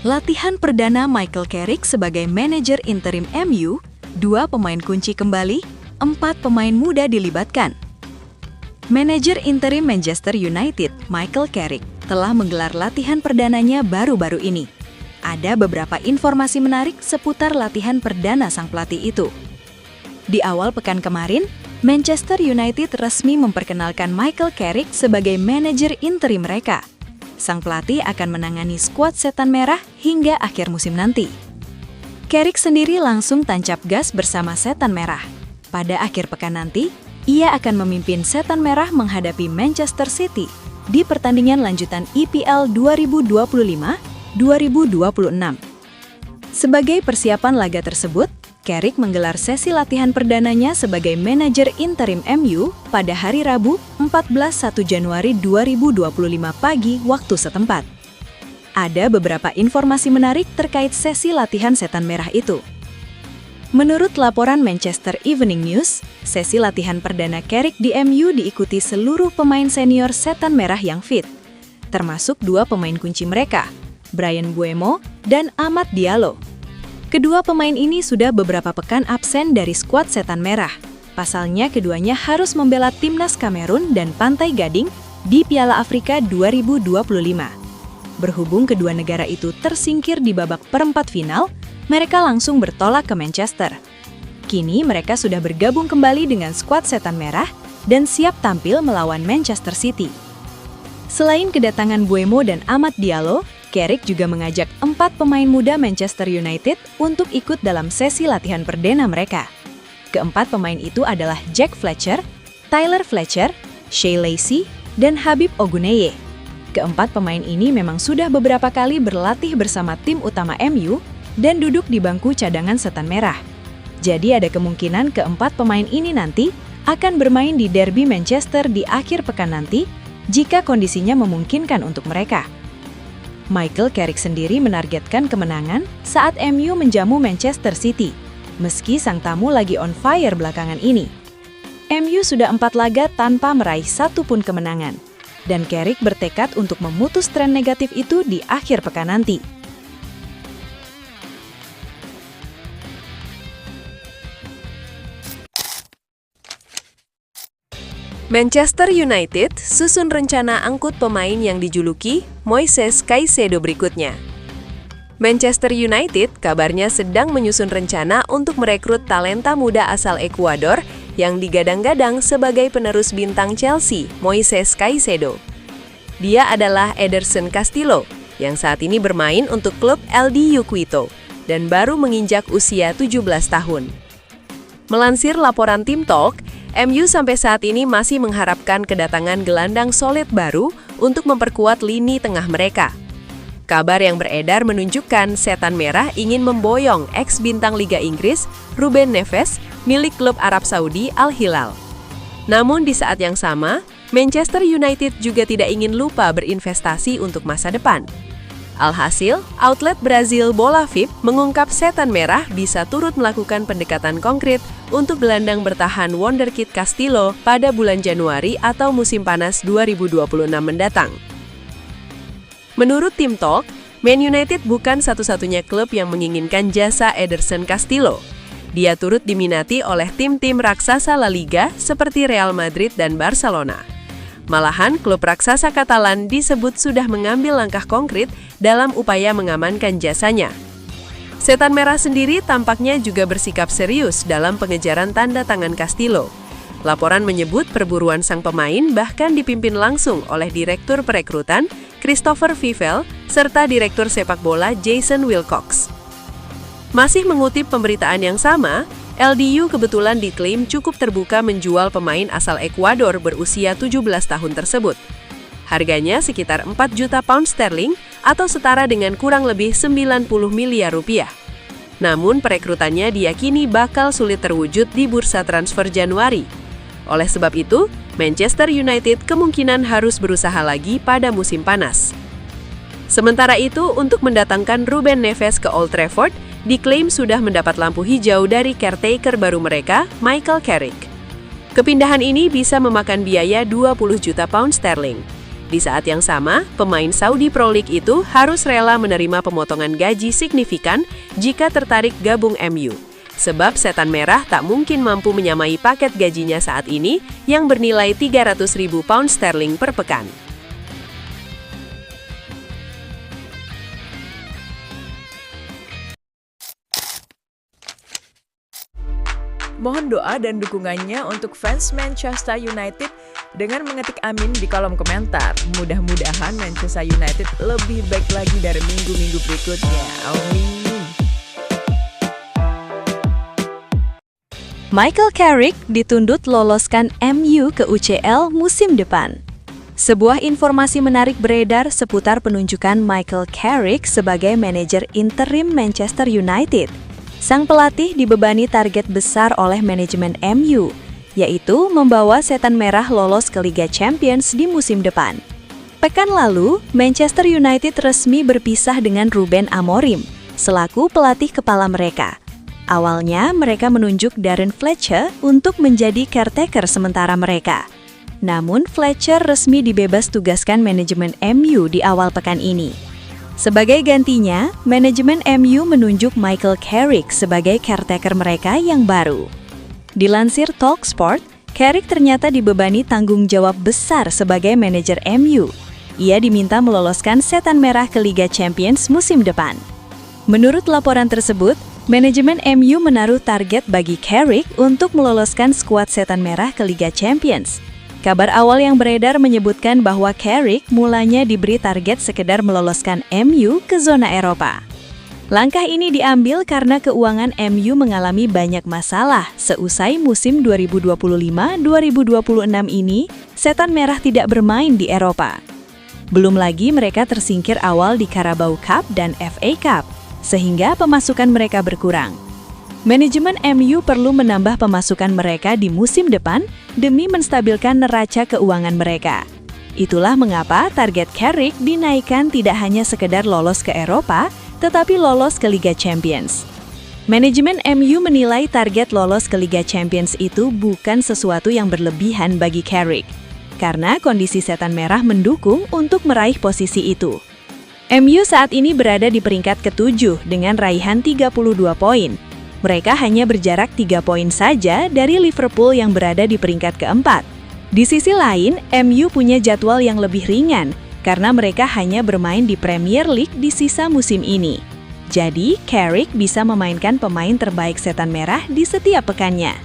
Latihan perdana Michael Carrick sebagai manajer interim MU, 2 pemain kunci kembali, 4 pemain muda dilibatkan. Manajer interim Manchester United, Michael Carrick, telah menggelar latihan perdananya baru-baru ini. Ada beberapa informasi menarik seputar latihan perdana sang pelatih itu. Di awal pekan kemarin, Manchester United resmi memperkenalkan Michael Carrick sebagai manajer interim mereka. Sang pelatih akan menangani skuad Setan Merah hingga akhir musim nanti. Carrick sendiri langsung tancap gas bersama Setan Merah. Pada akhir pekan nanti, ia akan memimpin Setan Merah menghadapi Manchester City di pertandingan lanjutan EPL 2025-2026. Sebagai persiapan laga tersebut, Carrick menggelar sesi latihan perdananya sebagai manajer interim MU pada hari Rabu 14 Januari 2025 pagi waktu setempat. Ada beberapa informasi menarik terkait sesi latihan Setan Merah itu. Menurut laporan Manchester Evening News, sesi latihan perdana Carrick di MU diikuti seluruh pemain senior Setan Merah yang fit, termasuk 2 pemain kunci mereka, Bryan Mbeumo dan Amad Diallo. Kedua pemain ini sudah beberapa pekan absen dari skuad Setan Merah. Pasalnya keduanya harus membela timnas Kamerun dan Pantai Gading di Piala Afrika 2025. Berhubung kedua negara itu tersingkir di babak perempat final, mereka langsung bertolak ke Manchester. Kini mereka sudah bergabung kembali dengan skuad Setan Merah dan siap tampil melawan Manchester City. Selain kedatangan Mbeumo dan Amad Diallo, Carrick juga mengajak 4 pemain muda Manchester United untuk ikut dalam sesi latihan perdana mereka. Keempat pemain itu adalah Jack Fletcher, Tyler Fletcher, Shea Lacey, dan Habib Oguneye. Keempat pemain ini memang sudah beberapa kali berlatih bersama tim utama MU dan duduk di bangku cadangan Setan Merah. Jadi ada kemungkinan keempat pemain ini nanti akan bermain di derby Manchester di akhir pekan nanti jika kondisinya memungkinkan untuk mereka. Michael Carrick sendiri menargetkan kemenangan saat MU menjamu Manchester City, meski sang tamu lagi on fire belakangan ini. MU sudah 4 laga tanpa meraih 1 pun kemenangan, dan Carrick bertekad untuk memutus tren negatif itu di akhir pekan nanti. Manchester United susun rencana angkut pemain yang dijuluki Moises Caicedo berikutnya. Manchester United kabarnya sedang menyusun rencana untuk merekrut talenta muda asal Ekuador yang digadang-gadang sebagai penerus bintang Chelsea, Moises Caicedo. Dia adalah Ederson Castillo yang saat ini bermain untuk klub LDU Quito dan baru menginjak usia 17 tahun. Melansir laporan Team Talk, MU sampai saat ini masih mengharapkan kedatangan gelandang solid baru untuk memperkuat lini tengah mereka. Kabar yang beredar menunjukkan Setan Merah ingin memboyong ex-bintang Liga Inggris, Ruben Neves, milik klub Arab Saudi Al Hilal. Namun di saat yang sama, Manchester United juga tidak ingin lupa berinvestasi untuk masa depan. Alhasil, outlet Brazil Bola VIP mengungkap Setan Merah bisa turut melakukan pendekatan konkret untuk gelandang bertahan wonderkid Castillo pada bulan Januari atau musim panas 2026 mendatang. Menurut Team Talk, Man United bukan satu-satunya klub yang menginginkan jasa Ederson Castillo. Dia turut diminati oleh tim-tim raksasa La Liga seperti Real Madrid dan Barcelona. Malahan, klub raksasa Katalan disebut sudah mengambil langkah konkret dalam upaya mengamankan jasanya. Setan Merah sendiri tampaknya juga bersikap serius dalam pengejaran tanda tangan Castillo. Laporan menyebut perburuan sang pemain bahkan dipimpin langsung oleh Direktur Perekrutan Christopher Vivell serta Direktur Sepak Bola Jason Wilcox. Masih mengutip pemberitaan yang sama, LDU kebetulan diklaim cukup terbuka menjual pemain asal Ekuador berusia 17 tahun tersebut. Harganya sekitar 4 juta pound sterling atau setara dengan kurang lebih 90 miliar rupiah. Namun perekrutannya diyakini bakal sulit terwujud di bursa transfer Januari. Oleh sebab itu, Manchester United kemungkinan harus berusaha lagi pada musim panas. Sementara itu, untuk mendatangkan Ruben Neves ke Old Trafford, diklaim sudah mendapat lampu hijau dari caretaker baru mereka, Michael Carrick. Kepindahan ini bisa memakan biaya 20 juta pound sterling. Di saat yang sama, pemain Saudi Pro League itu harus rela menerima pemotongan gaji signifikan jika tertarik gabung MU. Sebab Setan Merah tak mungkin mampu menyamai paket gajinya saat ini yang bernilai 300.000 pound sterling per pekan. Mohon doa dan dukungannya untuk fans Manchester United dengan mengetik amin di kolom komentar. Mudah-mudahan Manchester United lebih baik lagi dari minggu-minggu berikutnya. Amin. Michael Carrick dituntut loloskan MU ke UCL musim depan. Sebuah informasi menarik beredar seputar penunjukan Michael Carrick sebagai manajer interim Manchester United. Sang pelatih dibebani target besar oleh manajemen MU, yaitu membawa Setan Merah lolos ke Liga Champions di musim depan. Pekan lalu, Manchester United resmi berpisah dengan Ruben Amorim selaku pelatih kepala mereka. Awalnya, mereka menunjuk Darren Fletcher untuk menjadi caretaker sementara mereka. Namun, Fletcher resmi dibebas tugaskan manajemen MU di awal pekan ini. Sebagai gantinya, manajemen MU menunjuk Michael Carrick sebagai caretaker mereka yang baru. Dilansir Talksport, Carrick ternyata dibebani tanggung jawab besar sebagai manajer MU. Ia diminta meloloskan Setan Merah ke Liga Champions musim depan. Menurut laporan tersebut, manajemen MU menaruh target bagi Carrick untuk meloloskan skuad Setan Merah ke Liga Champions. Kabar awal yang beredar menyebutkan bahwa Carrick mulanya diberi target sekedar meloloskan MU ke zona Eropa. Langkah ini diambil karena keuangan MU mengalami banyak masalah seusai musim 2025-2026 ini, Setan Merah tidak bermain di Eropa. Belum lagi mereka tersingkir awal di Carabao Cup dan FA Cup, sehingga pemasukan mereka berkurang. Manajemen MU perlu menambah pemasukan mereka di musim depan demi menstabilkan neraca keuangan mereka. Itulah mengapa target Carrick dinaikkan tidak hanya sekedar lolos ke Eropa, tetapi lolos ke Liga Champions. Manajemen MU menilai target lolos ke Liga Champions itu bukan sesuatu yang berlebihan bagi Carrick, karena kondisi Setan Merah mendukung untuk meraih posisi itu. MU saat ini berada di peringkat ke-7 dengan raihan 32 poin. Mereka hanya berjarak 3 poin saja dari Liverpool yang berada di peringkat ke-4. Di sisi lain, MU punya jadwal yang lebih ringan karena mereka hanya bermain di Premier League di sisa musim ini. Jadi, Carrick bisa memainkan pemain terbaik Setan Merah di setiap pekannya.